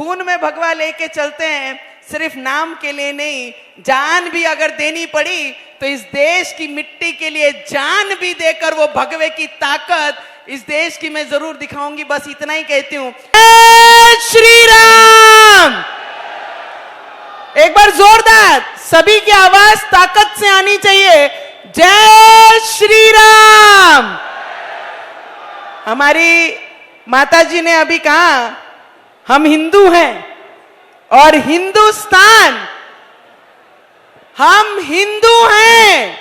खून में भगवा लेके चलते हैं, सिर्फ नाम के लिए नहीं, जान भी अगर देनी पड़ी तो इस देश की मिट्टी के लिए जान भी देकर वो भगवे की ताकत इस देश की मैं जरूर दिखाऊंगी। बस इतना ही कहती हूँ। जय श्री राम। एक बार जोरदार सभी की आवाज ताकत से आनी चाहिए। जय श्री राम। हमारी माताजी ने अभी कहा हम हिंदू हैं और हिंदुस्तान, हम हिंदू हैं,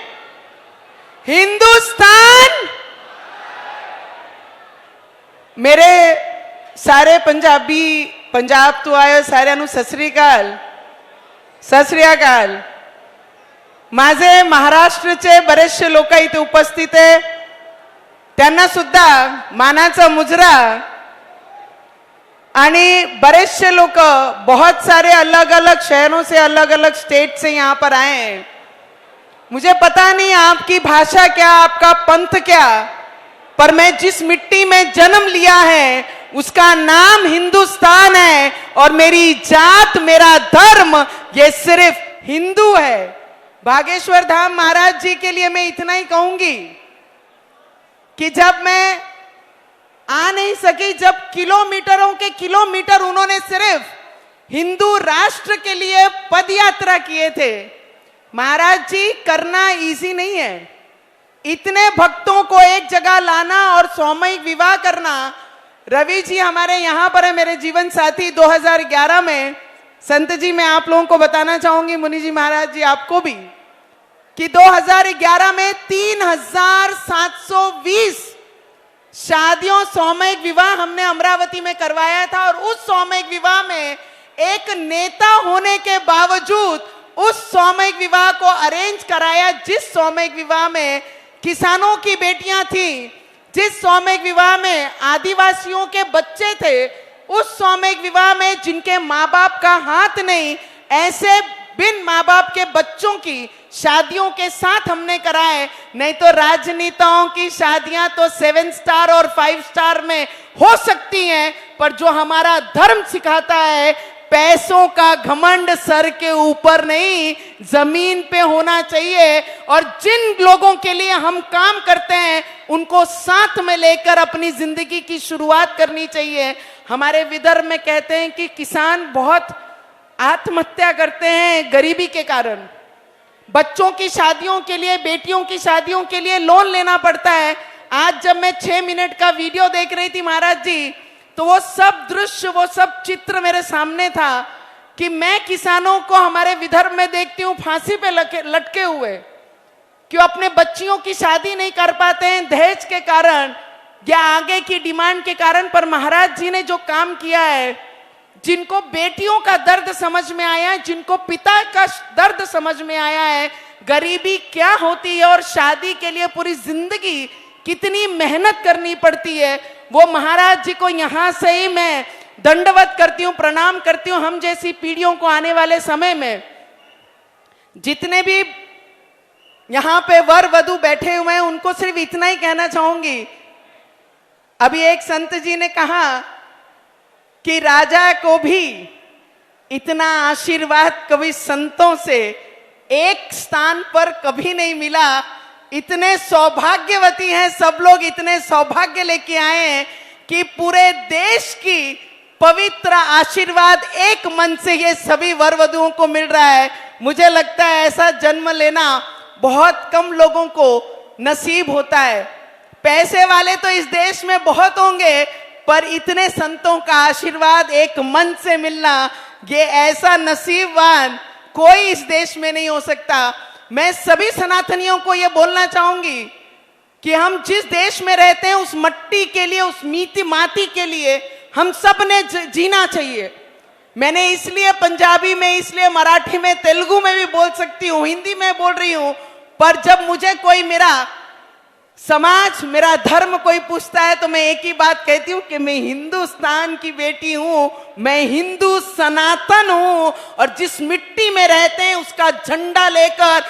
हिंदुस्तान। मेरे सारे पंजाबी पंजाब तो आयो साऱ्यांनू सत श्री अकाल, सत श्री अकाल। माझे महाराष्ट्रचे बरेचसे लोक इथे उपस्थित आहे, त्यांना सुद्धा मानाचा मुजरा। आणि बरेचसे लोग बहुत सारे अलग अलग शहरों से, अलग अलग स्टेट से यहाँ पर आए हैं। मुझे पता नहीं आपकी भाषा क्या, आपका पंथ क्या, पर मैं जिस मिट्टी में जन्म लिया है उसका नाम हिंदुस्तान है और मेरी जात, मेरा धर्म ये सिर्फ हिंदू है। बागेश्वर धाम महाराज जी के लिए मैं इतना ही कहूंगी कि जब मैं आ नहीं सकी, जब किलोमीटरों के किलोमीटर उन्होंने सिर्फ हिंदू राष्ट्र के लिए पद यात्रा किए थे। महाराज जी, करना इजी नहीं है। इतने भक्तों को एक जगह लाना और सामूहिक विवाह करना। रवि जी हमारे यहाँ पर है, मेरे जीवन साथी। 2011 में संत जी, मैं आप लोगों को बताना चाहूंगी, मुनि जी महाराज जी आपको भी, कि 2011 में 3720 शादियों, सामूहिक विवाह हमने अमरावती में करवाया था। और उस सामूहिक विवाह में एक नेता होने के बावजूद उस सामूहिक विवाह को अरेंज कराया, जिस सामूहिक विवाह में किसानों की बेटियां थी, जिस सामूहिक विवाह में आदिवासियों के बच्चे थे, उस सामूहिक विवाह में जिनके माँ बाप का हाथ नहीं, ऐसे बिन माँ बाप के बच्चों की शादियों के साथ हमने कराए। नहीं तो राजनेताओं की शादियां तो 7 स्टार और 5 स्टार में हो सकती हैं, पर जो हमारा धर्म सिखाता है, पैसों का घमंड सर के ऊपर नहीं, जमीन पे होना चाहिए। और जिन लोगों के लिए हम काम करते हैं उनको साथ में लेकर अपनी जिंदगी की शुरुआत करनी चाहिए। हमारे विदर्भ में कहते हैं कि किसान बहुत आत्महत्या करते हैं गरीबी के कारण। बच्चों की शादियों के लिए, बेटियों की शादियों के लिए लोन लेना पड़ता है। आज जब मैं 6 मिनट का वीडियो देख रही थी महाराज जी, तो वो सब दृश्य, वो सब चित्र मेरे सामने था कि मैं किसानों को हमारे विदर्भ में देखती हूँ फांसी पे लटके हुए, क्यों अपने बच्चियों की शादी नहीं कर पाते हैं दहेज के कारण या आगे की डिमांड के कारण। पर महाराज जी ने जो काम किया है, जिनको बेटियों का दर्द समझ में आया है, जिनको पिता का दर्द समझ में आया है, गरीबी क्या होती है और शादी के लिए पूरी जिंदगी कितनी मेहनत करनी पड़ती है, वो महाराज जी को यहाँ से ही मैं दंडवत करती हूँ, प्रणाम करती हूँ। हम जैसी पीढ़ियों को आने वाले समय में, जितने भी यहाँ पे वर वधू बैठे हुए हैं, उनको सिर्फ इतना ही कहना चाहूंगी। अभी एक संत जी ने कहा कि राजा को भी इतना आशीर्वाद कभी संतों से एक स्थान पर कभी नहीं मिला। इतने सौभाग्यवती हैं सब लोग, इतने सौभाग्य लेके आए हैं कि पूरे देश की पवित्र आशीर्वाद एक मन से ये सभी वर वधुओं को मिल रहा है। मुझे लगता है ऐसा जन्म लेना बहुत कम लोगों को नसीब होता है। पैसे वाले तो इस देश में बहुत होंगे, पर इतने संतों का आशीर्वाद एक मन से मिलना, ये ऐसा नसीबवान कोई इस देश में नहीं हो सकता। मैं सभी सनातनियों को ये बोलना चाहूंगी कि हम जिस देश में रहते हैं, उस मिट्टी के लिए, उस मीठी माटी के लिए हम सब ने जीना चाहिए। मैंने इसलिए पंजाबी में, इसलिए मराठी में, तेलुगु में भी बोल सकती हूँ, हिंदी में बोल रही हूँ, पर जब मुझे कोई मेरा समाज, मेरा धर्म कोई पूछता है तो मैं एक ही बात कहती हूँ कि मैं हिंदुस्तान की बेटी हूँ, मैं हिंदू सनातन हूँ। और जिस मिट्टी में रहते हैं उसका झंडा लेकर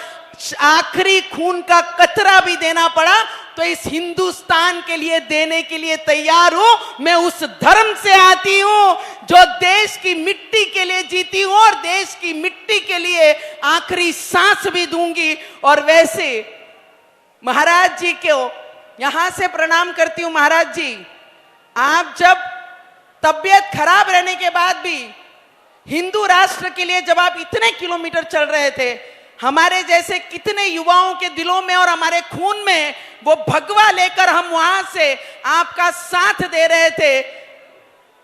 आखिरी खून का कतरा भी देना पड़ा तो इस हिंदुस्तान के लिए देने के लिए तैयार हूं। मैं उस धर्म से आती हूं जो देश की मिट्टी के लिए जीती हूं और देश की मिट्टी के लिए आखिरी सांस भी दूंगी। और वैसे महाराज जी को यहां से प्रणाम करती हूं। महाराज जी, आप जब तबीयत खराब रहने के बाद भी हिंदू राष्ट्र के लिए जब आप इतने किलोमीटर चल रहे थे, हमारे जैसे कितने युवाओं के दिलों में और हमारे खून में वो भगवा लेकर हम वहां से आपका साथ दे रहे थे।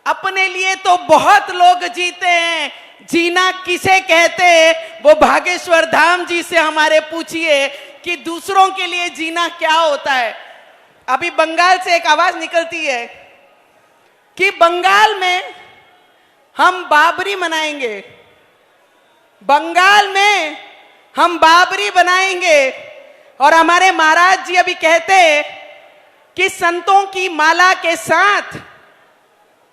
अपने लिए तो बहुत लोग जीते हैं, जीना किसे कहते हैं वो भागेश्वर धाम जी से हमारे पूछिए कि दूसरों के लिए जीना क्या होता है। अभी बंगाल से एक आवाज निकलती है कि बंगाल में हम बाबरी मनाएंगे, बंगाल में हम बाबरी बनाएंगे। और हमारे महाराज जी अभी कहते हैं कि संतों की माला के साथ,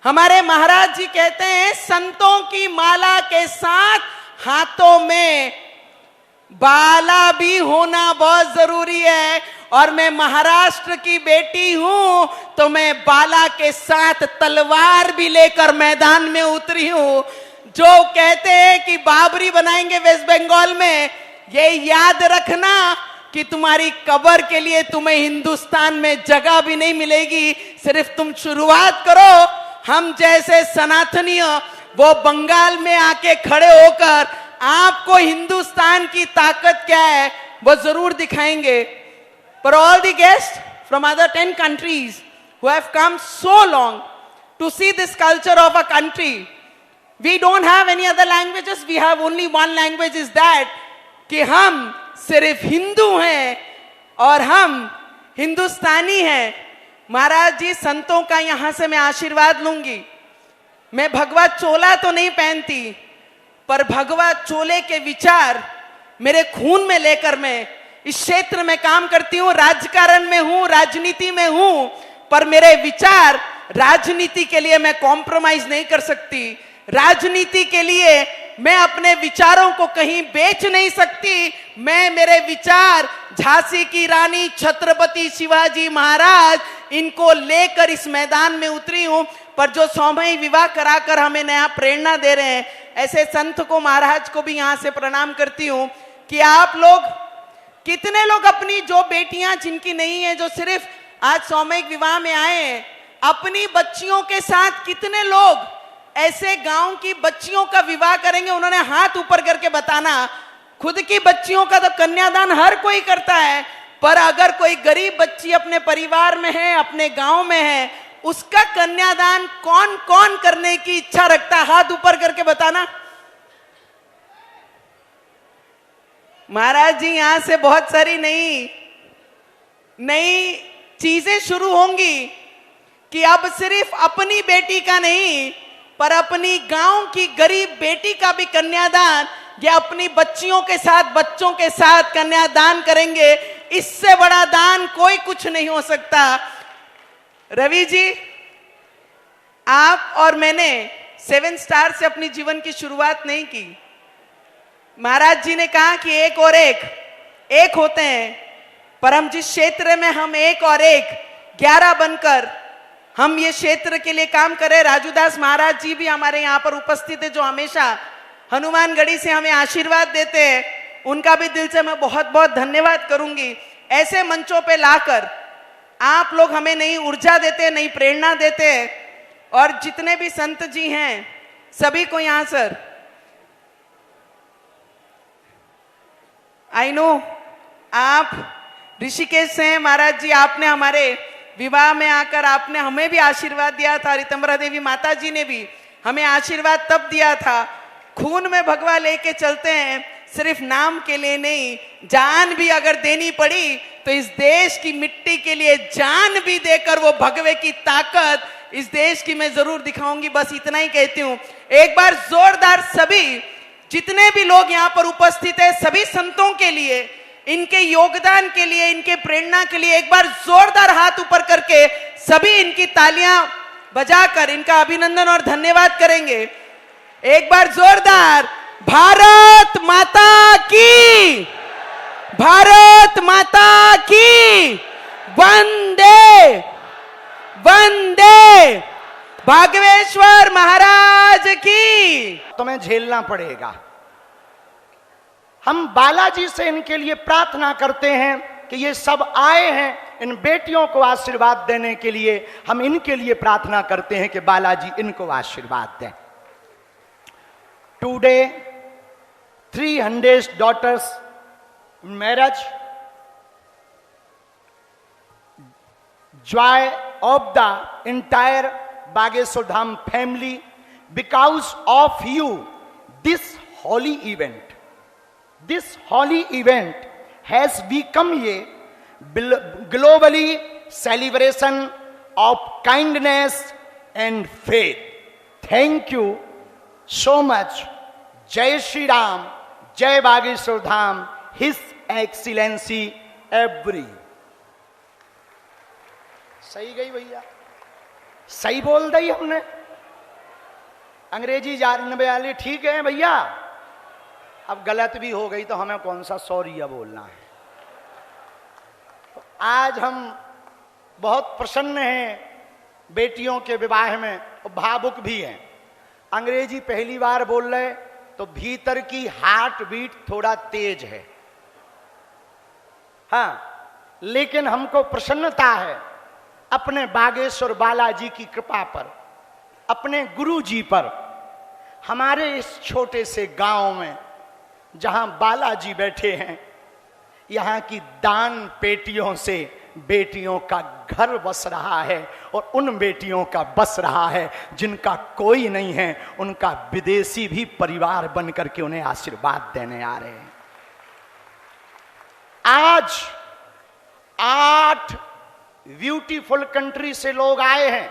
हमारे महाराज जी कहते हैं संतों की माला के साथ हाथों में बाला भी होना बहुत जरूरी है। और मैं महाराष्ट्र की बेटी हूं तो मैं बाला के साथ तलवार भी लेकर मैदान में उतरी हूं। जो कहते हैं कि बाबरी बनाएंगे वेस्ट बंगाल में, ये याद रखना कि तुम्हारी कब्र के लिए तुम्हें हिंदुस्तान में जगह भी नहीं मिलेगी। सिर्फ तुम शुरुआत करो, हम जैसे सनातनीय वो बंगाल में आके खड़े होकर आपको हिंदुस्तान की ताकत क्या है वो जरूर दिखाएंगे। For all the guests from other 10 countries who have come so long to see this culture of a country, we don't have any other languages, we have only one language, is that कि हम सिर्फ हिंदू हैं और हम हिंदुस्तानी हैं। महाराज जी, संतों का यहां से मैं आशीर्वाद लूंगी। मैं भगवा चोला तो नहीं पहनती, पर भगवा चोले के विचार मेरे खून में लेकर मैं इस क्षेत्र में काम करती हूं। राजकारण में हूं, राजनीति में हूं, पर मेरे विचार राजनीति के लिए मैं कॉम्प्रोमाइज नहीं कर सकती। राजनीति के लिए मैं अपने विचारों को कहीं बेच नहीं सकती। मैं मेरे विचार झांसी की रानी छत्रपति शिवाजी महाराज इनको लेकर इस मैदान में उतरी हूं। पर जो सामूहिक विवाह कराकर हमें नया प्रेरणा दे रहे हैं, ऐसे संत को, महाराज को भी यहां से प्रणाम करती हूं कि आप लोग, कितने लोग अपनी जो बेटियां जिनकी नहीं है, जो सिर्फ आज सामूहिक विवाह में आए हैं, अपनी बच्चियों के साथ कितने लोग ऐसे गांव की बच्चियों का विवाह करेंगे? उन्होंने हाथ ऊपर करके बताना। खुद की बच्चियों का तो कन्यादान हर कोई करता है, पर अगर कोई गरीब बच्ची अपने परिवार में है, अपने गांव में है, उसका कन्यादान कौन कौन करने की इच्छा रखता है? हाथ ऊपर करके बताना। महाराज जी, यहां से बहुत सारी नई चीजें शुरू होंगी कि अब सिर्फ अपनी बेटी का नहीं, पर अपनी गांव की गरीब बेटी का भी कन्यादान या अपनी बच्चियों के साथ, बच्चों के साथ कन्यादान करेंगे। इससे बड़ा दान कोई कुछ नहीं हो सकता। रवि जी, आप और मैंने 7 स्टार से अपनी जीवन की शुरुआत नहीं की। महाराज जी ने कहा कि एक और एक होते हैं, पर हम जिस क्षेत्र में हम एक और एक 11 बनकर हम ये क्षेत्र के लिए काम करें। राजूदास महाराज जी भी हमारे यहाँ पर उपस्थित है, जो हमेशा हनुमानगढ़ी से हमें आशीर्वाद देते हैं। उनका भी दिल से मैं बहुत बहुत धन्यवाद करूंगी। ऐसे मंचों पे लाकर आप लोग हमें नई ऊर्जा देते, नई प्रेरणा देते हैं। और जितने भी संत जी हैं सभी को यहाँ सर, आई नो आप ऋषिकेश से हैं महाराज जी, आपने हमारे विवाह में आकर आपने हमें भी आशीर्वाद दिया था। रितंबरा देवी माता जी ने भी हमें आशीर्वाद तब दिया था। खून में भगवा लेके चलते हैं, सिर्फ नाम के लिए नहीं, जान भी अगर देनी पड़ी तो इस देश की मिट्टी के लिए जान भी देकर वो भगवे की ताकत इस देश की मैं जरूर दिखाऊंगी। बस इतना ही कहती हूं। एक बार जोरदार सभी जितने भी लोग यहाँ पर उपस्थित है, सभी संतों के लिए, इनके योगदान के लिए, इनके प्रेरणा के लिए एक बार जोरदार हाथ ऊपर करके सभी इनकी तालियां बजाकर इनका अभिनंदन और धन्यवाद करेंगे। एक बार जोरदार भारत माता की, भारत माता की, वंदे वंदे भागवेश्वर महाराज की। तुम्हें झेलना पड़ेगा। हम बालाजी से इनके लिए प्रार्थना करते हैं कि ये सब आए हैं इन बेटियों को आशीर्वाद देने के लिए। हम इनके लिए प्रार्थना करते हैं कि बालाजी इनको आशीर्वाद दें। Today 300 daughters marriage, joy of the entire Bageshwar Dham family. Because of you, this holy event has become a globally celebration of kindness and faith. Thank you so much. जय श्री राम, जय Bageshwar Dham, his excellency every. सही गई भैया, सही बोल दी हमने। अंग्रेजी जानने वाले ठीक है भैया। अब गलत भी हो गई तो हमें कौन सा सॉरी बोलना है। आज हम बहुत प्रसन्न हैं बेटियों के विवाह में, और भावुक भी हैं। अंग्रेजी पहली बार बोल रहे तो भीतर की हार्ट बीट थोड़ा तेज है, हाँ, लेकिन हमको प्रसन्नता है अपने बागेश्वर बालाजी की कृपा पर, अपने गुरु जी पर। हमारे इस छोटे से गांव में जहां बालाजी बैठे हैं, यहां की दान पेटियों से बेटियों का घर बस रहा है, और उन बेटियों का बस रहा है जिनका कोई नहीं है। उनका विदेशी भी परिवार बन करके उन्हें आशीर्वाद देने आ रहे हैं। आज 8 ब्यूटीफुल कंट्री से लोग आए हैं,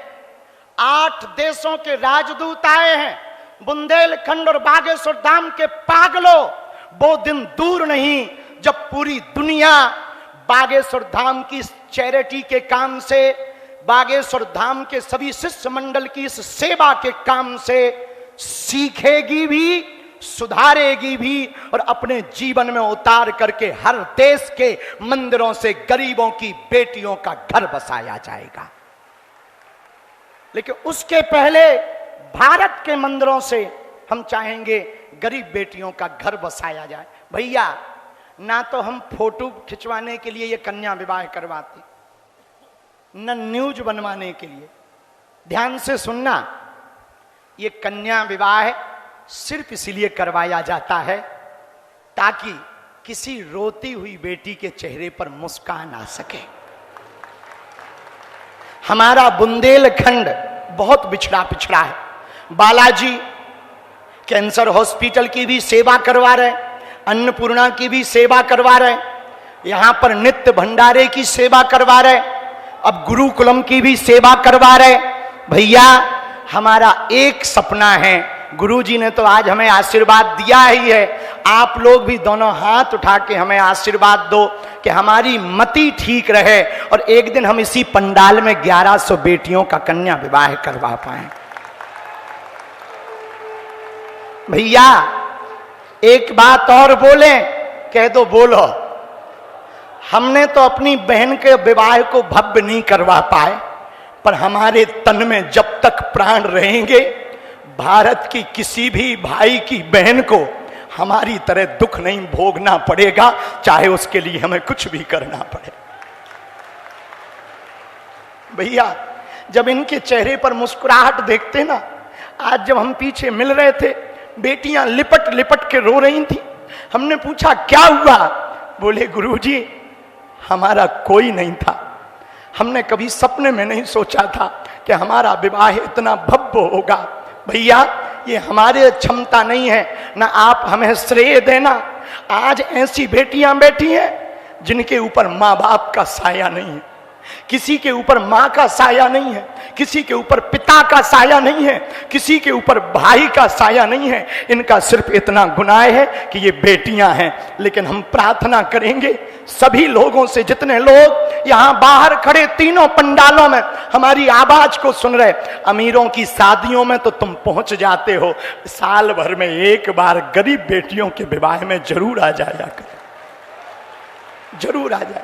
8 देशों के राजदूत आए हैं। बुंदेलखंड और बागेश्वर धाम के पागलों, वो दिन दूर नहीं जब पूरी दुनिया बागेश्वर धाम की चैरिटी के काम से, बागेश्वर धाम के सभी शिष्य मंडल की इस सेवा के काम से सीखेगी भी, सुधारेगी भी, और अपने जीवन में उतार करके हर देश के मंदिरों से गरीबों की बेटियों का घर बसाया जाएगा। लेकिन उसके पहले भारत के मंदिरों से हम चाहेंगे गरीब बेटियों का घर बसाया जाए। भैया, ना तो हम फोटो खिंचवाने के लिए ये कन्या विवाह करवाते, न न्यूज बनवाने के लिए। ध्यान से सुनना, ये कन्या विवाह सिर्फ इसलिए करवाया जाता है ताकि किसी रोती हुई बेटी के चेहरे पर मुस्कान आ सके। हमारा बुंदेलखंड बहुत पिछड़ा है। बालाजी कैंसर हॉस्पिटल की भी सेवा करवा रहे, अन्नपूर्णा की भी सेवा करवा रहे, यहां पर नित्य भंडारे की सेवा करवा रहे, अब गुरुकुलम की भी सेवा करवा रहे। भैया, हमारा एक सपना है, गुरुजी ने तो आज हमें आशीर्वाद दिया ही है, आप लोग भी दोनों हाथ उठा के हमें आशीर्वाद दो कि हमारी मति ठीक रहे और एक दिन हम इसी पंडाल में 1100 बेटियों का कन्या विवाह करवा पाए। भैया, एक बात और बोलें, कह दो बोलो। हमने तो अपनी बहन के विवाह को भव्य नहीं करवा पाए, पर हमारे तन में जब तक प्राण रहेंगे, भारत की किसी भी भाई की बहन को हमारी तरह दुख नहीं भोगना पड़ेगा, चाहे उसके लिए हमें कुछ भी करना पड़े। भैया, जब इनके चेहरे पर मुस्कुराहट देखते ना, आज जब हम पीछे मिल रहे थे, बेटियां लिपट लिपट के रो रही थी। हमने पूछा क्या हुआ? बोले गुरुजी, हमारा कोई नहीं था, हमने कभी सपने में नहीं सोचा था कि हमारा विवाह इतना भव्य होगा। भैया, ये हमारे क्षमता नहीं है, ना आप हमें श्रेय देना। आज ऐसी बेटियां बैठी हैं जिनके ऊपर माँ बाप का साया नहीं है, किसी के ऊपर माँ का साया नहीं है, किसी के ऊपर पिता का साया नहीं है, किसी के ऊपर भाई का साया नहीं है। इनका सिर्फ इतना गुनाह है कि ये बेटियां हैं। लेकिन हम प्रार्थना करेंगे सभी लोगों से, जितने लोग यहाँ बाहर खड़े तीनों पंडालों में हमारी आवाज को सुन रहे, अमीरों की शादियों में तो तुम पहुंच जाते हो, साल भर में एक बार गरीब बेटियों के विवाह में जरूर आ जाया कर, जरूर आ जाए।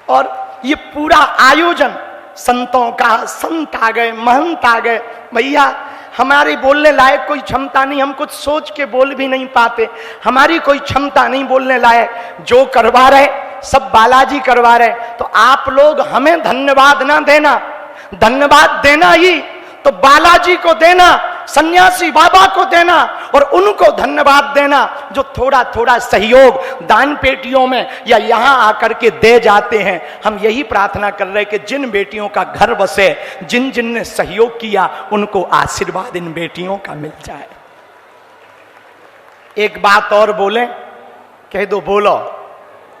और ये पूरा आयोजन संतों का, संत आ गए, महंत आ गए। भैया हमारी बोलने लायक कोई क्षमता नहीं, हम कुछ सोच के बोल भी नहीं पाते, हमारी कोई क्षमता नहीं बोलने लायक। जो करवा रहे सब बालाजी करवा रहे, तो आप लोग हमें धन्यवाद ना देना, धन्यवाद देना ही तो बालाजी को देना, सन्यासी बाबा को देना, और उनको धन्यवाद देना जो थोड़ा थोड़ा सहयोग दान पेटियों में या यहां आकर के दे जाते हैं। हम यही प्रार्थना कर रहे हैं कि जिन बेटियों का घर बसे, जिन जिन ने सहयोग किया, उनको आशीर्वाद इन बेटियों का मिल जाए। एक बात और बोले, कह दो, बोलो।